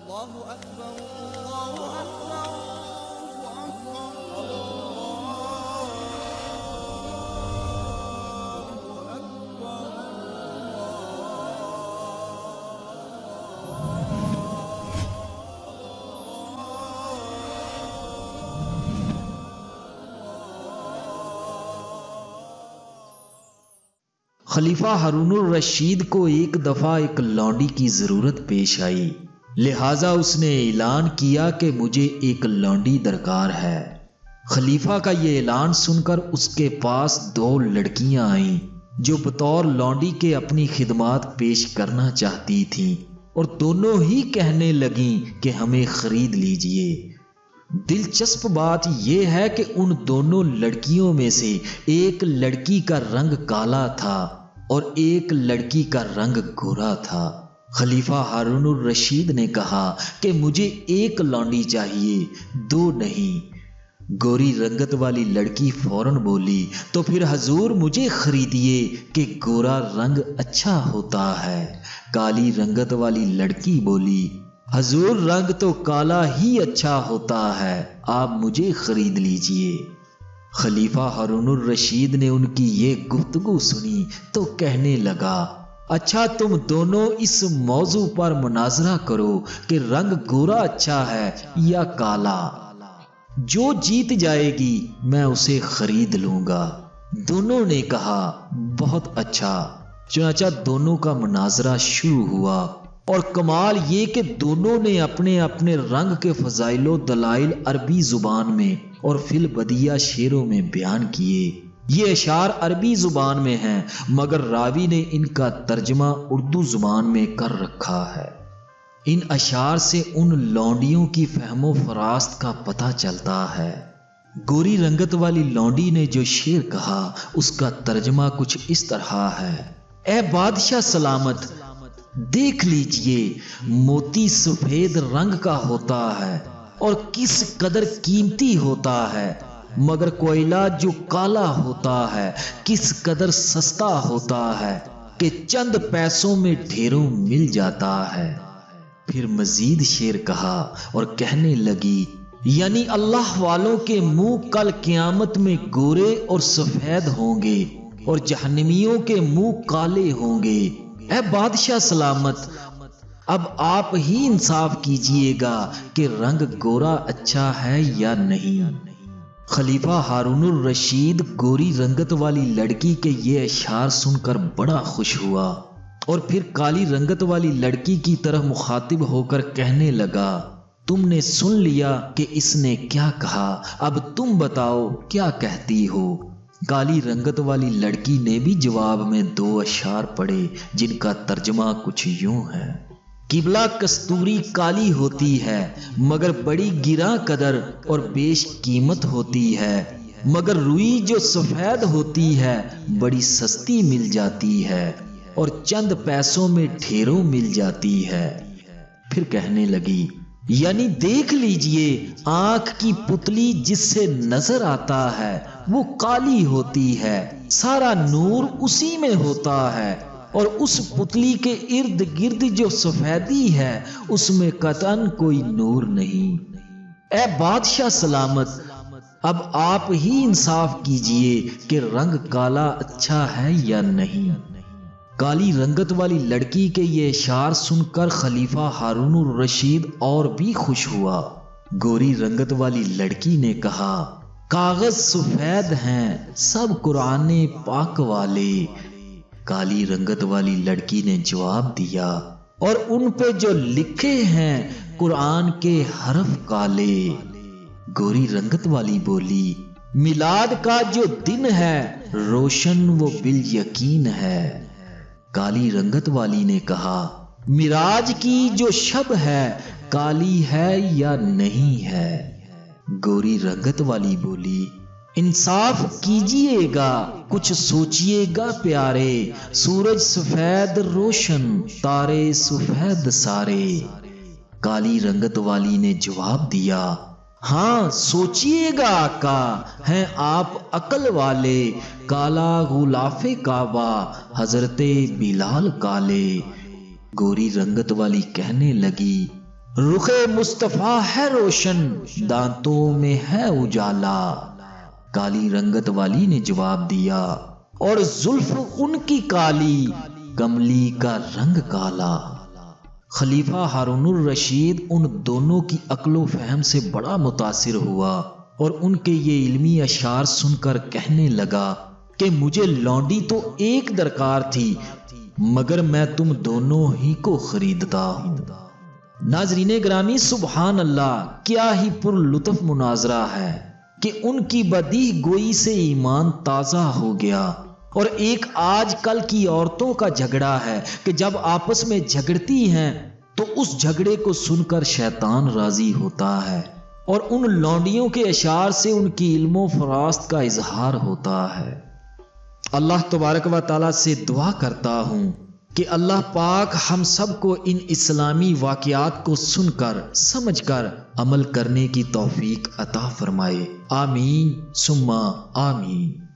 خلیفہ ہارون الرشید کو ایک دفعہ ایک لونڈی کی ضرورت پیش آئی، لہٰذا اس نے اعلان کیا کہ مجھے ایک لونڈی درکار ہے۔ خلیفہ کا یہ اعلان سن کر اس کے پاس 2 لڑکیاں آئیں جو بطور لونڈی کے اپنی خدمات پیش کرنا چاہتی تھیں، اور دونوں ہی کہنے لگیں کہ ہمیں خرید لیجئے۔ دلچسپ بات یہ ہے کہ ان دونوں لڑکیوں میں سے ایک لڑکی کا رنگ کالا تھا اور ایک لڑکی کا رنگ گورا تھا۔ خلیفہ ہارون الرشید نے کہا کہ مجھے ایک لونڈی چاہیے، 2 نہیں۔ گوری رنگت والی لڑکی فوراً بولی، تو پھر حضور مجھے خریدیے کہ گورا رنگ اچھا ہوتا ہے۔ کالی رنگت والی لڑکی بولی، حضور رنگ تو کالا ہی اچھا ہوتا ہے، آپ مجھے خرید لیجئے۔ خلیفہ ہارون الرشید نے ان کی یہ گفتگو سنی تو کہنے لگا، اچھا تم دونوں اس موضوع پر مناظرہ کرو کہ رنگ گورا اچھا ہے یا کالا، جو جیت جائے گی میں اسے خرید لوں گا۔ دونوں نے کہا بہت اچھا۔ چنانچہ دونوں کا مناظرہ شروع ہوا، اور کمال یہ کہ دونوں نے اپنے اپنے رنگ کے فضائل و دلائل عربی زبان میں اور فی البدیہ شعروں میں بیان کیے۔ یہ اشعار عربی زبان میں ہیں، مگر راوی نے ان کا ترجمہ اردو زبان میں کر رکھا ہے۔ ان اشعار سے ان لونڈیوں کی فہم و فراست کا پتہ چلتا ہے۔ گوری رنگت والی لونڈی نے جو شعر کہا اس کا ترجمہ کچھ اس طرح ہے، اے بادشاہ سلامت، دیکھ لیجئے موتی سفید رنگ کا ہوتا ہے اور کس قدر قیمتی ہوتا ہے، مگر کوئلہ جو کالا ہوتا ہے کس قدر سستا ہوتا ہے کہ چند پیسوں میں ڈھیروں مل جاتا ہے۔ پھر مزید شعر کہا اور کہنے لگی، یعنی اللہ والوں کے منہ کل قیامت میں گورے اور سفید ہوں گے اور جہنمیوں کے منہ کالے ہوں گے۔ اے بادشاہ سلامت، اب آپ ہی انصاف کیجئے گا کہ رنگ گورا اچھا ہے یا نہیں۔ خلیفہ ہارون الرشید گوری رنگت والی لڑکی کے یہ اشعار سن کر بڑا خوش ہوا، اور پھر کالی رنگت والی لڑکی کی طرف مخاطب ہو کر کہنے لگا، تم نے سن لیا کہ اس نے کیا کہا، اب تم بتاؤ کیا کہتی ہو۔ کالی رنگت والی لڑکی نے بھی جواب میں 2 اشعار پڑھے جن کا ترجمہ کچھ یوں ہے، قبلہ کستوری کالی ہوتی ہے مگر بڑی گراں قدر اور بیش قیمت ہوتی ہے، مگر روئی جو سفید ہوتی ہے بڑی سستی مل جاتی ہے اور چند پیسوں میں ڈھیروں مل جاتی ہے۔ پھر کہنے لگی، یعنی دیکھ لیجئے آنکھ کی پتلی جس سے نظر آتا ہے وہ کالی ہوتی ہے، سارا نور اسی میں ہوتا ہے، اور اس پتلی کے ارد گرد جو سفیدی ہے اس میں قطعاً کوئی نور نہیں۔ اے بادشاہ سلامت، اب آپ ہی انصاف کیجئے کہ رنگ کالا اچھا ہے یا نہیں۔ کالی رنگت والی لڑکی کے یہ اشعار سن کر خلیفہ ہارون الرشید اور بھی خوش ہوا۔ گوری رنگت والی لڑکی نے کہا، کاغذ سفید ہیں سب قرآن پاک والے۔ کالی رنگت والی لڑکی نے جواب دیا، اور ان پہ جو لکھے ہیں قرآن کے حرف کالے۔ گوری رنگت والی بولی، میلاد کا جو دن ہے روشن وہ بالیقین ہے۔ کالی رنگت والی نے کہا، معراج کی جو شب ہے کالی ہے یا نہیں ہے؟ گوری رنگت والی بولی، انصاف کیجئے گا کچھ سوچئے گا پیارے، سورج سفید روشن تارے سفید سارے۔ کالی رنگت والی نے جواب دیا، ہاں سوچئے گا آقا، ہیں آپ عقل والے، کالا غلاف کعبہ حضرت بلال کالے۔ گوری رنگت والی کہنے لگی، رخ مصطفیٰ ہے روشن، دانتوں میں ہے اجالا، کالی رنگت والی نے جواب دیا، اور زلف ان کی کالی، کملی کا رنگ کالا۔ خلیفہ ہارون الرشید ان دونوں کی عقل و فہم سے بڑا متاثر ہوا اور ان کے یہ علمی اشعار سن کر کہنے لگا کہ مجھے لونڈی تو ایک درکار تھی، مگر میں تم دونوں ہی کو خریدتا ہوں۔ ناظرین گرامی، سبحان اللہ، کیا ہی پر لطف مناظرہ ہے کہ ان کی بدیع گوئی سے ایمان تازہ ہو گیا۔ اور ایک آج کل کی عورتوں کا جھگڑا ہے کہ جب آپس میں جھگڑتی ہیں تو اس جھگڑے کو سن کر شیطان راضی ہوتا ہے، اور ان لونڈیوں کے اشعار سے ان کی علم و فراست کا اظہار ہوتا ہے۔ اللہ تبارک و تعالیٰ سے دعا کرتا ہوں کہ اللہ پاک ہم سب کو ان اسلامی واقعات کو سن کر سمجھ کر عمل کرنے کی توفیق عطا فرمائے۔ آمین ثم آمین۔